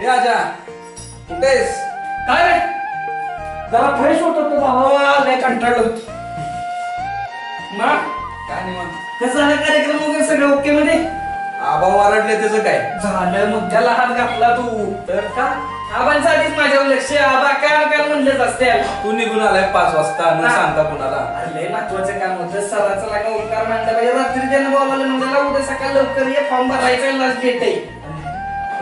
ए आजा कुठेस? काय रे जरा फ्रेश होतो तो भावा लय कंटाळलो. मग काय नाही मग कसं झालं कार्यक्रम वगैरे सगळं ओके मध्ये? आबा वरडले त्याचं काय झालं मग त्याला हात घातला तू तर का आबांचं आधीच माझ्यावर लक्ष आबा काय काय म्हणलेच असते. तू निघून आलाय 5 वाजता न सांगता कुणाला. लय महत्वाचं काम होतं सराचं लागा उकार मांडला पाहिजे. रात्री त्यानं बोलावलं म्हणजे उद्या सकाळ लवकर ये फॉर्म भरायचा लास्ट डेट आहे.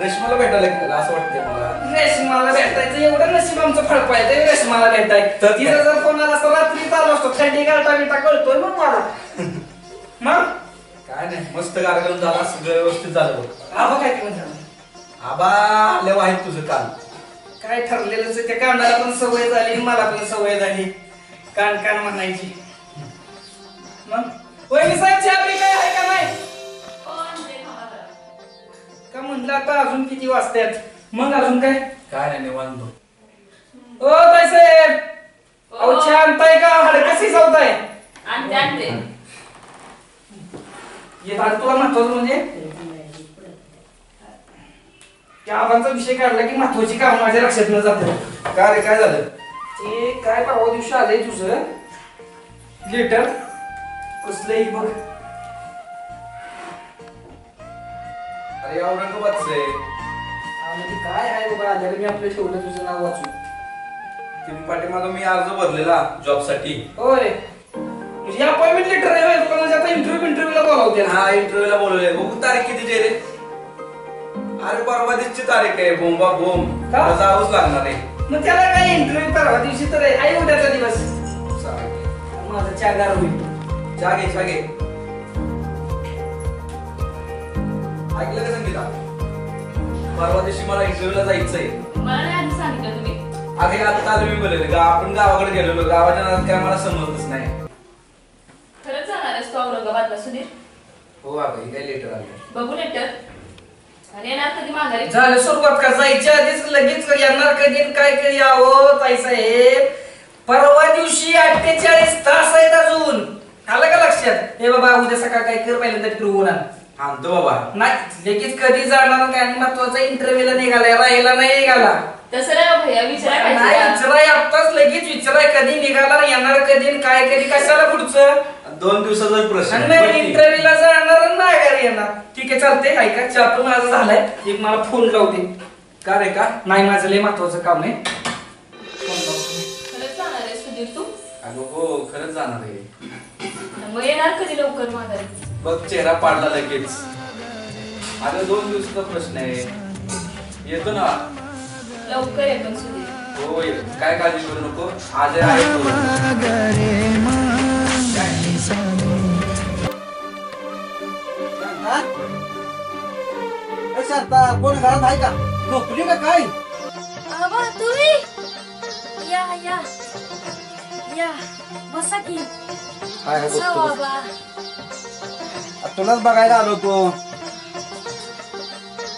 रेशमाला भेटायला गेला असं वाटतंय मला. रेशमाला भेटायचं एवढं नशीब आमचं फळफळायचं रेशमाला भेटायचं. तिला जर कोणाला असं रात्री चालू असतो थंडी गारटा बिटा कळतोय मग मला. मग काय नाही मस्त कार्यक्रम झाला सगळं व्यवस्थित झालं. आबा काय म्हणतात? आबा आले आहेत तुझं काल काय ठरलेलंच त्या कानाला पण सवय झाली मला पण सवय झाली कान कान म्हणायची. मग वहिनी साहेब चहा पी काय आहे का नाही? का म्हणलं आता अजून किती वाजतात? मग अजून काय काय नाही निवांत. ओ ताई साहेब अहो चहा आणताय का हडकसी जावताय? आणते ये आज तुला महत्वाचं म्हणजे त्या आबांचा विषय काढला की महत्वाची काम माझ्या लक्षात न जात. काय रे काय झालं? ते काय परवा दिवशी आलंय तुझं लेटर कसलंही बघ. अरे औरंगाबादच आहे. म्हणजे काय आहे बाबा आल्याला मी आपलं ठेवलं तुझं नाव वाचून. तुम्ही पाठीमागं मी अर्ज भरलेला जॉब साठी. होय म्हणजे अपॉइंटमेंट लेटर आहे तुला म्हणजे आता इंटरव्ह्यूला बोलावते. हा इंटरव्ह्यूला बोलवले. बघू तारीख किती आहे रे? अरे परवा दिवशी तारीख आहे. बोंबा बोंब का? जावंच लागणार आहे. मग त्याला काय इंटरव्ह्यू परवा दिवशी तर आहे उद्याचा दिवस. माझा चहा गार होईल. चहा घे चहा घे. ऐकलं का संगीता? परवा दिवशी मला इंटरव्ह्यूला जायचंय. मला नाही आधी सांगितलं तुम्ही. अरे आता आलो मी बोलले आपण गावाकडे गेलेलो. गावाच्या नादात काय मला समजतच नाही. खरंच जाणार आहेस तू औरंगाबादला सुधीर? हो बाबा ही काय लेटर आले. बघू लेटर. आणि येणार कधी माघारी? झालं सुरुवात का? जायच्या आधीच लगेच येणार कधी काय कधी यावं ताई साहेब? परवा दिवशी 48 तास आहेत अजून. आलं का लक्षात? हे बाबा उद्या सकाळ काय कर पहिल्यांदा फिरवून आण. आणतो बाबा. नाही लगेच कधी जाणार काय महत्वाचा इंटरव्ह्यूला निघालाय राहिला नाही निघाला. तसं नाही भैया विचारा नाही विचाराय आत्ताच लगेच विचाराय कधी निघाला येणार कधी काय कधी कशाला पुढचं 2 दिवसाचा प्रश्न. इंटरव्ह्यूला जाणार नाही घरी येणार. ठीक आहे चालते ऐका चहा पण माझा झालाय. एक मला फोन लावते. का रे का? नाही माझं लय महत्वाचं काम आहे. खरंच जाणार आहेस सुधीर तू? अगं हो खरंच जाणार आहे. मग येणार कधी लवकर माघारी? बघ चेहरा पाडला लगेच. अगं 2 दिवसाचा प्रश्न आहे. येतो ना लवकर येतो सुधीर. हो येतो. काय काळजी करू नको. आज आहे कोण घरात आहे का? झोपली का काय? आबा तुम्ही या या या बसा की. बसा बाबा. तुलाच बघायला आलो तो.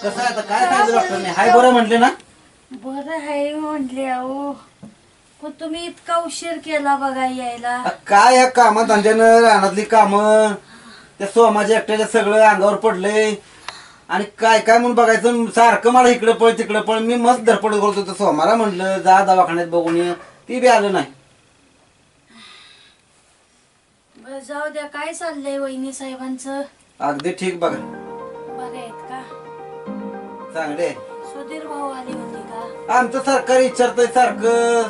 कसं आहे आता काय सांगितलं डॉक्टरने? हाय बरं म्हटले ना? बरं आहे म्हटले. अहो पण तुम्ही इतका उशीर केला बघा यायला. काय ह्या कामात धंद्यानं रानातली कामं त्या सोमाच्या एकट्याच्या सगळं अंगावर पडलंय. आणि काय काय म्हणून बघायचं सारखं मला इकडे पळ तिकडे पळ. मी मस्त धडपड करतो तर सोमाला म्हटलं जा दवाखान्यात बघून ये. ती बी आलं नाही. बरं जाऊ द्या. काय चाललंय वहिनी साहेबांचं? अगदी ठीक बघा. बरे आहेत का? चांगले. सुधीर भाऊ आले होते का? आमचं सरकार विचारतंय सारखं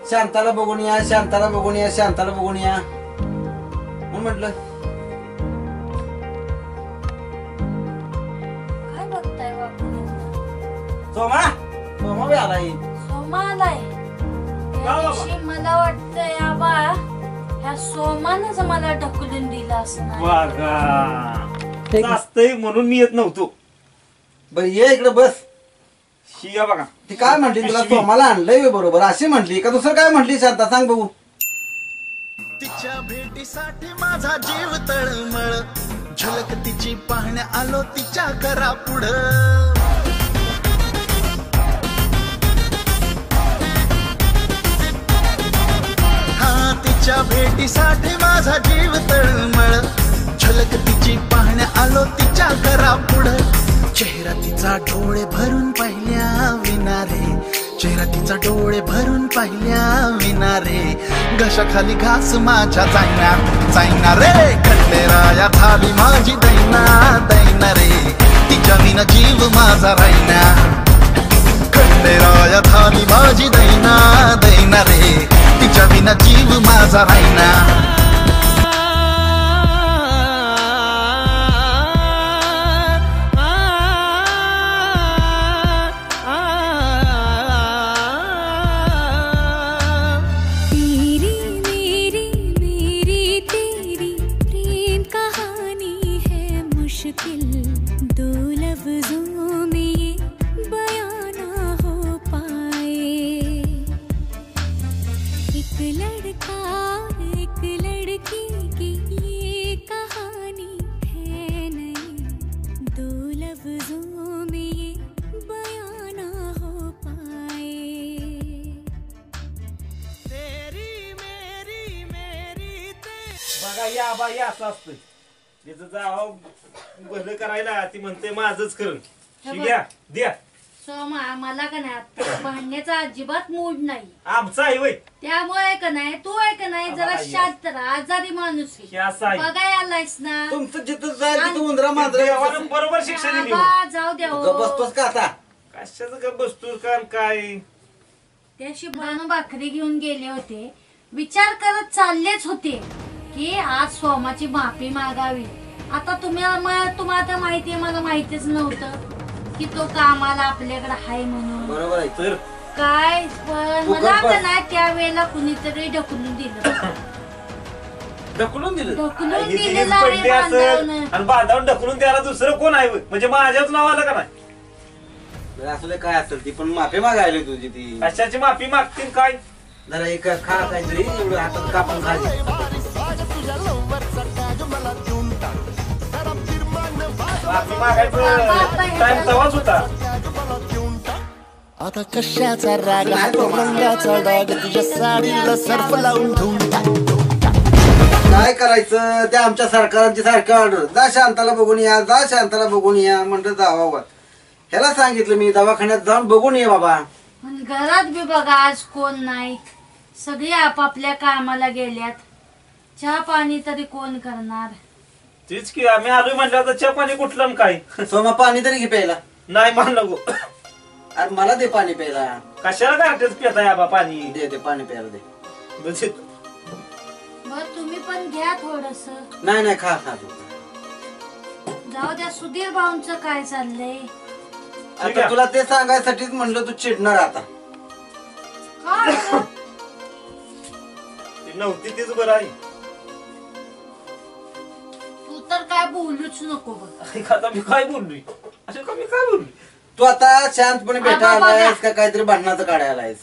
शांताला बघून या शांताला बघून या शांताला बघून या म्हणून म्हटलं. काय बघताय बापू? सोमा सोमा बी आलाय. सोमा आलाय. त्या दिवशी मला वाटतंय आबा ह्या सोमानच मला ढकलून दिला असणार. असतंय म्हणून मी येत नव्हतो. बर ये इकडे बस. शिया बघा ती काय म्हटली तुला? सोमाला आणलंय बरोबर अशी म्हटली का दुसरं काय म्हटली? शांता सांग बघू. तिच्या भेटीसाठी माझा जीव तळमळ. झलक तिची पाहण्या आलो तिच्या घरा पुढं. हा तिच्या भेटीसाठी माझा जीव तळमळ. झलक तिची पाहण्या आलो तिच्या घरा पुढं. चेहरा तिचा डोळे भरून पाहिल्या विनारे, चेहरा तिचा डोळे भरून पाहिल्या विनारे, घशाखाली घास माझ्या जाईना रे, खंडेराया झाली माझी दैना दैना रे, तिच्या विना जीव माझा राहिना, खंडेराया झाली माझी दैना दैना रे, तिच्या विना जीव माझा राहिना. बघा या बा या असं असतं त्याचं जाव भलं करायला ती म्हणते माझंच करण शिग्या द्या. सोमा मला का नाही आता भांडण्याचा अजिबात मूड नाही आमचा आहे वय त्यामुळे का नाही तू आहे का नाही जरा शांत राहा आजारी माणूस आहे. हे असं आहे. बघाय आलायस ना तुमचं जिथं जाईल तिथं उंदरा मांजरा देवानं बरोबर शिक्षा दिली हो. आबा, जाऊ द्या गप्प बसतोस का आता? कशाचं का बसतो का काय त्याशी बनू भाकरी घेऊन गेले होते विचार करत चाललेच होते की आज सोमाची माफी मागावी. आता तुम्हाला तर माहितीये मला माहितीच नव्हतं की तो कामाला आपल्याकडे हाय म्हणून. बरोबर आहे. तर काय पण मला का नाही त्यावेळेला कुणीतरी ढकलून दिलं ढकलून दिलं. ढकलून ही तिघीच दिलेलं पडली आहे असं बांधावनं. आणि बांधावून ढकलून द्यायला दुसरं कोण आहे वय? म्हणजे माझ्याच नाव आलं का नाही? असले काय असेल ती पण माफी मागायला तुझी ती. कशाची माफी मागतील काय? जरा एक खा काहीतरी एवढं हातात कापून खा. माफी मागायचं टाइम तवाच होता. आता कशाचा राग रंगाचा डाग तुझ्या साडीला सर्फ लावून ठेवून काय करायचं त्या आमच्या सरकारांची सारखं ऑर्डर जा शांताला बघून या जा शांताला बघून या म्हणलं जावा. ह्याला सांगितलं मी दवाखान्यात जाऊन बघून ये बाबा. पण घरात बी बघा आज कोण नाही सगळे आपापल्या कामाला गेल्यात. चहा पाणी तरी कोण करणार. तीच की आम्ही आलोय म्हटलं तर चहा पाणी कुठलं आणि काय सोमा पाणी तरी घे प्यायला. नाही मान नको. अरे मला दे पाणी प्यायला. कशाला गारठ्याच पिता आबा पाणी दे पाणी प्यायला दे. बर तुम्ही पण घ्या थोडस. नाही खा खा तू. जाऊ द्या सुधीर भाऊंचं काय चाललंय. आता तुला ते सांगायसाठीच म्हणलं तू चिडणार आता. काय ती नव्हती तीच बरं आहे. तू तर काय बोलूच नको बघ. आता मी काय बोललोय असं का मी काय बोललोय. तू आता शांतपणे भेटायला आलायस का काहीतरी भांडणाचं काढायला आलायस.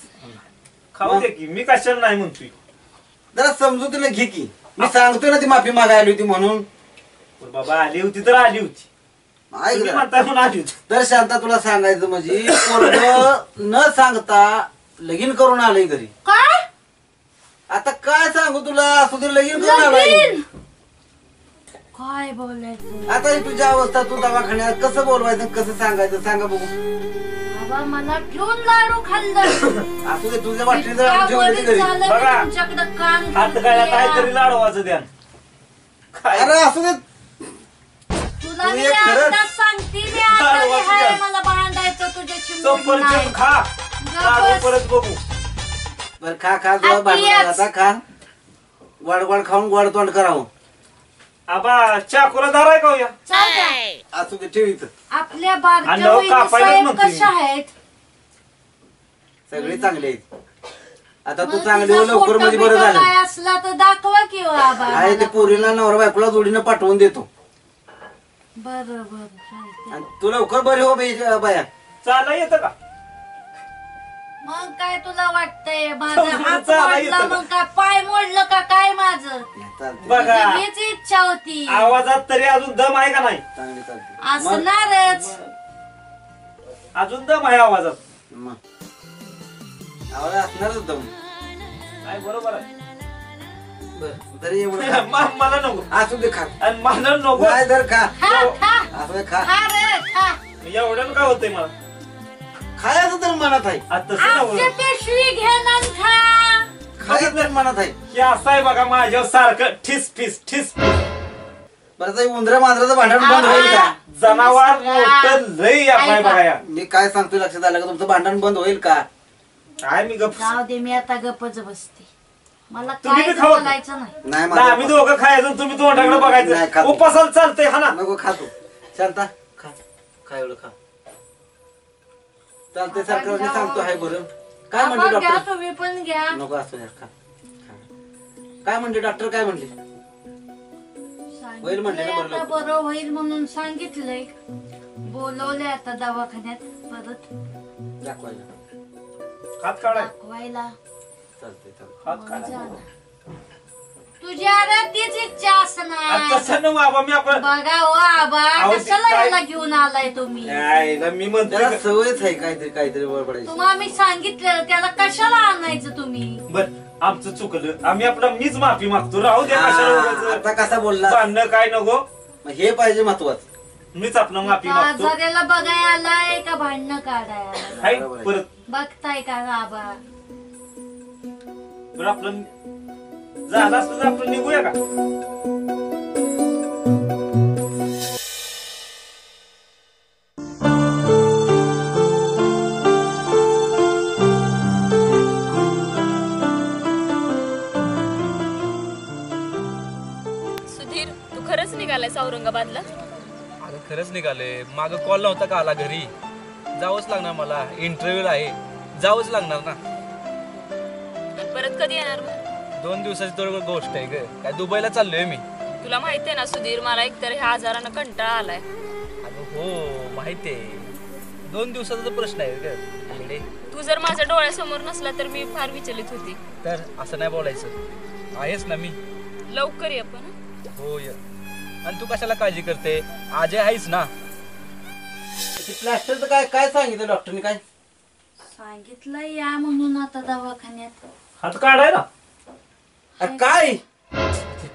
खाऊ दे की मी कशाला नाही म्हणतोय. जरा समजूतीला घे की मी सांगतोय ना ती माफी मागायला होती म्हणून. बाबा आली होती तर आली होती. ऐक तुम्ही जरा. म्हणताय म्हणून आली होती. तर शांता तुला सांगायचं म्हणजे पोरगं न सांगता लगीन करून आलंय घरी. काय आता काय सांगू तुला सुधीर लगीन करून आलाय. लगीन? काय बोलायचं आता ही तुझ्या अवस्था तू दवाखान्यात कसं बोलवायचं कसं सांगायचं सांगा बघू. बाबा मला घेऊन लाडू खाल्लं. असू दे तुझ्या वाटली जर इतक्या ठेवली वरील घरी. झालं की बघा. तुमच्याकडं कान हात गायला काहीतरी लाडवाचं द्या. काय अरे असू दे. तुला तू मी एक खरंच- आता सांगते मी आजारी आहे मला भांडायचं तुझ्याशी मूड नाही. सफरचंद खा लाडू बस. परत बघू. बर खा तुला आता भांडण येच. आता खा. गोड खाऊन गोड तोंड करावं. आबा चाकुरा धार आहे का हो या? चाल द्या. असू दे ठेव इथं. आपल्या आणि बारक्या लोक वहिनी कापायलाच साहेब म्हणते मी. कशा आहेत. सगळे चांगले आहेत. आता तू मग चांगली तिचा हो लवकर फोटो म्हणजे बरं बिटो झालं. काय असला तर दाखवा की हो आबा आहे ते पोरीला नवरा बायकोला जोडीनं पाठवून देतो. बरोबर चालतंय. आणि तू लवकर बरे हो बाया. चाला येतं का? मग काय तुला वाटतंय माझा समजून हात चाला मोडला येतं का? मग काय पाय मोडलं का काय माझं चालते बघा हीच इच्छा होती आवाजात तरी अजून दम आहे का नाही? चांगली चालते. मग असणारच अजून दम आहे आवाजात. मग आवाज असणारच दम. नाही बरोबर आहे. बरं तरी एवढं खा. मला नको असू दे खा. आणि मला नको. नाही तर खा. खा खा असू दे खा. खा रे खा एवढ्यानं काय होतंय मला खायचं तर मनात आहे. आता तसं आमची नव्हतं. पिशवी घे नंतर. खायचं तर मनात आहे. हे असं आहे बघा माझ्यावर सारखं ठिस फिस ठिस फिस. बरं तर उंदरा मांजराचं भांडण बंद होईल का? जनावर मोठं लई आहे बघा या. मी काय सांगतोय लक्षात आलं का? तुमचं भांडण बंद होईल का? काय मी गप जाऊ दे, मी आता गप्पच बसते. मला तुम्ही काय बी खाऊ. बोलायचं नाही. नाही ना आम्ही माझं दोघं खायचं तुम्ही तोंडाकडे नाही, बघायचं खातो. उपासाला चालतंय हा ना. नको खातो. शांता खा. खा एवढं खा. चालतंय सरकारने सांगतो आहे बरं. काय म्हणते आपण घ्या, डॉक्टर? तुम्ही पण घ्या. नको असं यार खा. खा. काय म्हणते डॉक्टर? काय म्हणले? होईल म्हणले ना, सांगितलंय बरं आता बरं होईल म्हणून सांगितलंय. बोलवलंय आता दवाखान्यात परत दाखवायला. हात काढाय दाखवायला. चालतंय चालतंय. हात काढाय झालं. तुझ्या आता तीच इच्छा असणार. तसं ना बाबा मी आपण बघा हो आबा, अहो, ते कशाला काय- याला घेऊन आलाय तुम्ही? यायला मी म्हणतो त्याला सवयच आहे काहीतरी काहीतरी बडबडायची. तुम्हाला मी सांगितलं त्याला कशाला आणायचं तुम्ही? बर आमचं चुकलं आम्ही आपला मीच माफी मागतो राहू द्या कशाला हा, उगाच आता कसा बोलला? भांडणं काय नको मग हे पाहिजे महत्वाचं. मीच आपलं माफी मागतो आजाराला बघाय आलाय का भांडणं काढाय आलाय? हाय बरोबर आहे. परत बघताय का आबा? बरं आपलं झालं असतं तर आपण निघूया का? सुधीर तू खरंच निघालायस औरंगाबादला? अगं खरंच निघाले. मागं कॉल नव्हता का आला घरी? जावंच लागणार मला. इंटरव्ह्यू आहे, जावंच लागणार ना. आणि परत कधी येणार मग? 2 दिवसाची थोडी गोष्ट आहे ग. काय दुबईला चाललोय मी. तुला माहितीये ना सुधीर, मला एकतर ह्या आजारानं कंटाळा आलाय. अगं हो माहितीये. 2 दिवसाचा तर प्रश्न आहे ग. इकडे तू जर माझ्या डोळ्यासमोर नसला तर मी फार विचलित होती. तर असं नाही बोलायचं. आहेस ना मी. लवकर ये पण. हो ये. आणि तू कशाला काळजी करते? आजे आहेस ना. प्लॅस्टरचं काय काय सांगितलं डॉक्टरने? काय सांगितलं या म्हणून आता दवाखान्यात. हात काढाय ना काय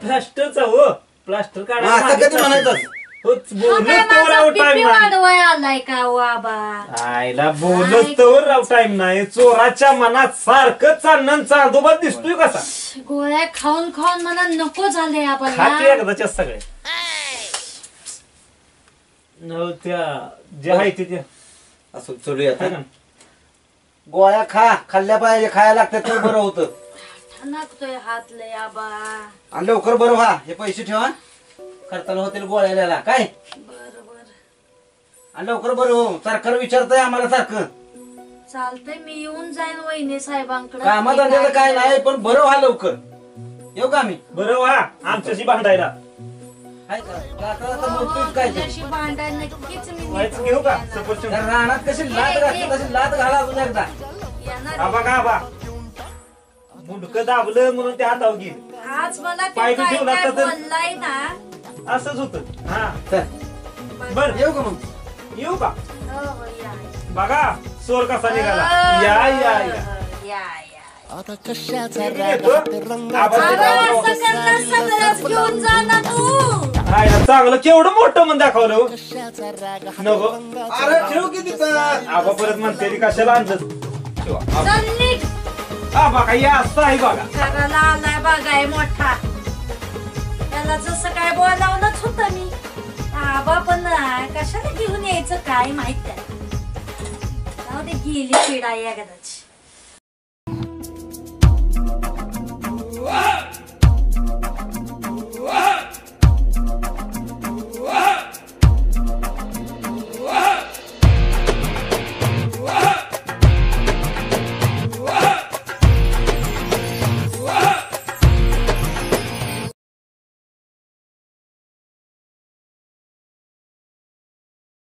प्लास्टरचा हो प्लास्टर मग आता कधी म्हणायचं? बोलत तर राव बीपी टाइम नाही वाढवाय आलाय का हो आबा? आईला बोलत तर राव टाइम नाही. चोराच्या मनात सारखं चालणं चांदोबा दिसतोय कसा. गोळ्या खाऊन खाऊन मला नको झाले खाते आबा. एकदाच्या सगळे न त्या जे आहे ते त्या असं चलूया आता. गोळ्या खाल्ल्या पाहिजे. खायला लागतात तर बरं होतं. ठणकतोय हात लय आबा. आणि लवकर बरं व्हा. हे पैसे ठेवा. खर्चाला होतील गोळ्याला काय. बरोबर आणि लवकर बरं हो. सरकार विचारतंय आम्हाला सारखं. चालतंय, मी येऊन जाईन वहिनी साहेबांकडे. कामाधंद्याचं काय नाही पण बरं व्हा लवकर. येऊ का आम्ही? बरं वा आमच्याशी भांडायला हाय का? जाता जाता बोलतोयच काय ते? तुझ्याशी भांडायला नक्कीच मी व्हायचं घेऊ का सफरचंद? त्या रानात कशी लात घातली तशी लात घाला अजून एकदा. येणार. आबा का आबा मुंडकं दाबलं म्हणून ते हातावर गेली. आज मला ते पाय काय ठेवला काय तर- बोललाय ना. असंच होतं हा चल बर येऊ का मग? येऊ का हो, हो, या. बघा चोर कसा निघाला. या या या या, या. आता कशाचा मी येतो. आबा अरे, ते असं करणार सगळंच घेऊन जा ना तू. आईला चांगलं केवढं मोठं म्हणून दाखवलं हो. कशाचा राग नको अरे ठेव की तिथं. आबा परत म्हणते ती कशाला आणलं चल निघ. आबा काही असं आहे बघा. घराला आलाय बघाय मोठा. त्याला जसं काय बोलावलंच होतं मी. आबा पण कशाला घेऊन यायचं काय माहित आहे. जाऊ दे, गेली पिढा एकदाच.